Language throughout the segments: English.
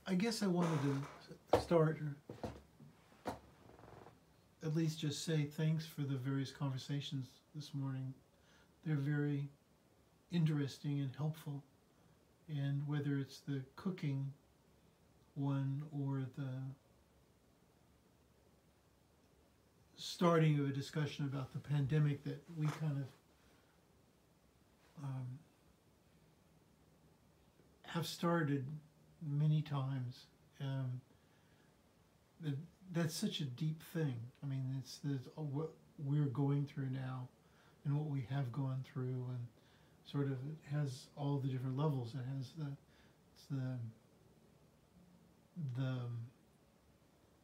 I guess I wanted to start, or at least just say thanks for the various conversations this morning. They're very interesting and helpful. And whether it's the cooking one or the starting of a discussion about the pandemic that we kind of have started many times. That's such a deep thing. I mean, it's what we're going through now and what we have gone through, and sort of it has all the different levels. It has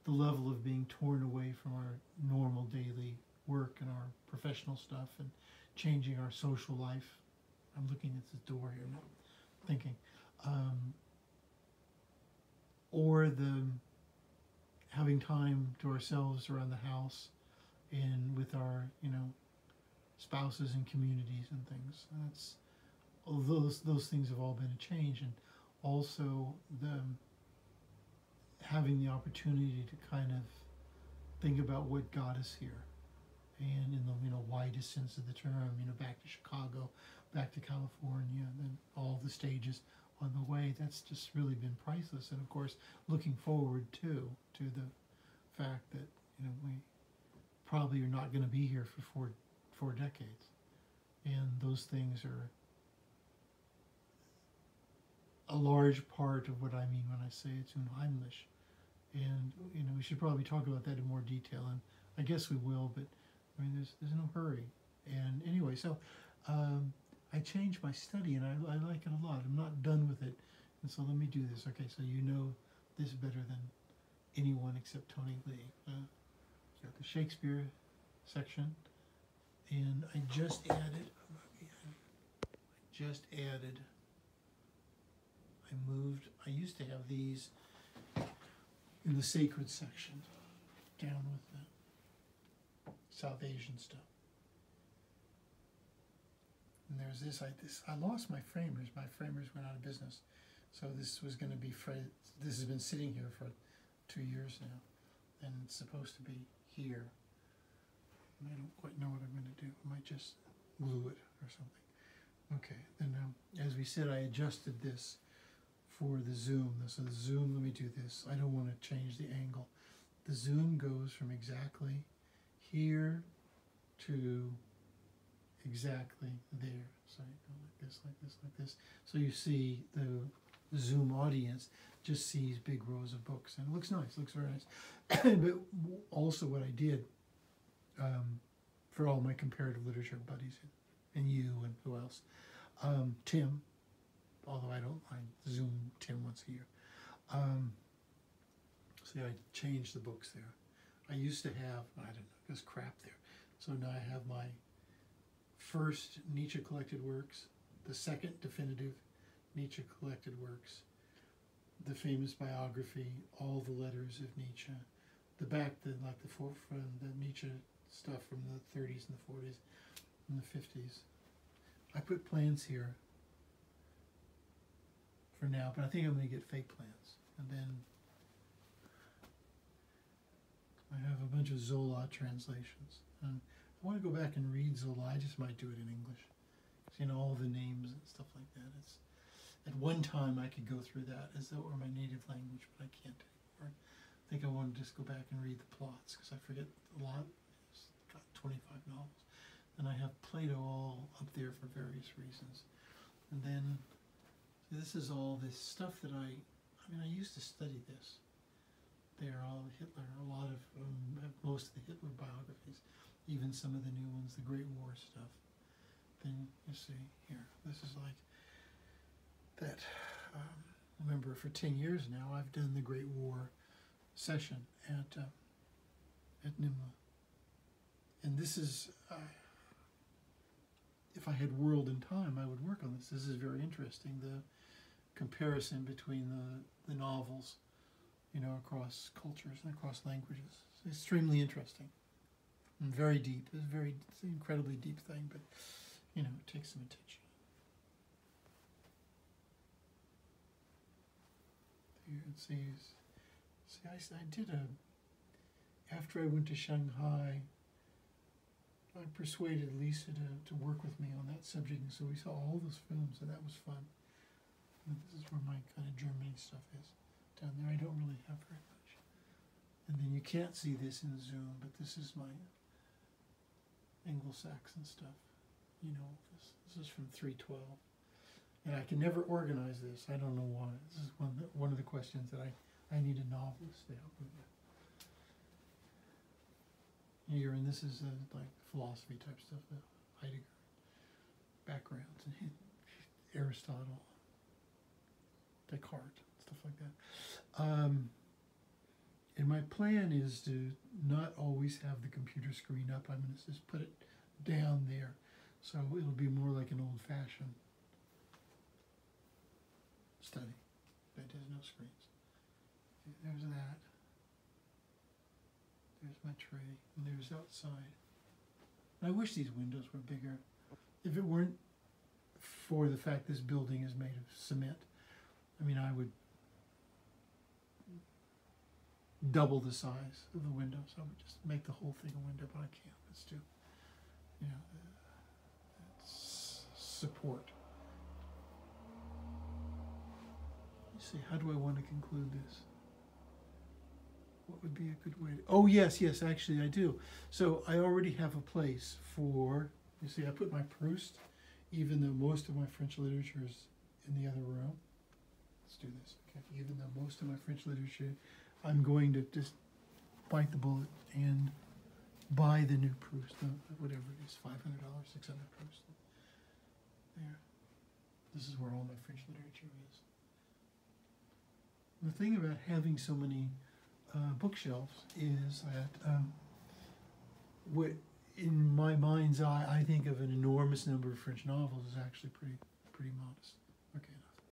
the level of being torn away from our normal daily work and our professional stuff and changing our social life. I'm looking at this door here, not thinking. Or the having time to ourselves around the house and with our, spouses and communities and things. That's all those things have all been a change, and also the having the opportunity to kind of think about what got us here, and in the widest sense of the term, back to Chicago, back to California, and then all the stages on the way. That's just really been priceless. And of course, looking forward to the fact that we probably are not going to be here for four decades, and those things are a large part of what I mean when I say it's unheimlich. And we should probably talk about that in more detail, and I guess we will. But I mean, there's no hurry. And anyway, so I changed my study, and I like it a lot. I'm not done with it, and so let me do this. Okay, so you know this better than anyone except Tony Lee. Got the Shakespeare section, and I just added. I used to have these in the sacred section, down with the South Asian stuff. And there's this. I lost my framers. My framers went out of business, so this was going to be. This has been sitting here for 2 years now, and it's supposed to be here. And I don't quite know what I'm going to do. I might just glue it or something. Okay. Then as we said, I adjusted this for the zoom. So the zoom. Let me do this. I don't want to change the angle. The zoom goes from exactly here to exactly there. So you go like this, like this, like this. So you see the Zoom audience just sees big rows of books, and it looks nice. It looks very nice. But also what I did for all my comparative literature buddies, and you and who else, Tim, although I don't mind Zoom Tim once a year. See, I changed the books there. I used to have, I don't know, there's crap there. So now I have my first Nietzsche collected works, the second definitive Nietzsche collected works, the famous biography, all the letters of Nietzsche, the back, the forefront, the Nietzsche stuff from the 30s and the 40s and the 50s. I put plans here for now, but I think I'm going to get fake plans. And then I have a bunch of Zola translations. And I want to go back and read Zola. I just might do it in English. All the names and stuff like that. At one time I could go through that as though it were my native language, but I can't anymore. I think I want to just go back and read the plots, because I forget a lot. It's got 25 novels. And I have Plato all up there for various reasons. And then this is all this stuff that I used to study this. They're all Hitler, a lot of most of the Hitler biographies, even some of the new ones, the Great War stuff. Then you see here, this is like that. Remember, for 10 years now, I've done the Great War session at NIMLA. And this is, if I had world and time, I would work on this. This is very interesting, the comparison between the novels, across cultures and across languages. It's extremely interesting and very deep. It's an incredibly deep thing, but, it takes some attention. There. and see, I did after I went to Shanghai, I persuaded Lisa to work with me on that subject, and so we saw all those films, and that was fun. And this is where my kind of Germany stuff is. Down there, I don't really have very much. And then you can't see this in Zoom, but this is my Anglo-Saxon stuff. You know, this is from 312. And I can never organize this. I don't know why. This is one of the questions that I need a novelist to help me with. Here, and this is like philosophy type stuff, Heidegger backgrounds, and Aristotle, Descartes, stuff like that. And my plan is to not always have the computer screen up. I'm going to just put it down there, so it'll be more like an old-fashioned study that has no screens. There's that. There's my tray, and there's outside. I wish these windows were bigger. If it weren't for the fact this building is made of cement, I mean, I would double the size of the windows. I would just make the whole thing a window, but I can't. It's too, you know, it's support. Let's see, how do I want to conclude this? What would be a good way to... Oh, yes, actually I do. So I already have a place for, you see, I put my Proust, even though most of my French literature is in the other room. Let's do this, okay? Even though most of my French literature, I'm going to just bite the bullet and buy the new Proust, whatever it is, $500, $600 Proust. There. This is where all my French literature is. The thing about having so many bookshelves is that what in my mind's eye I think of an enormous number of French novels is actually pretty modest.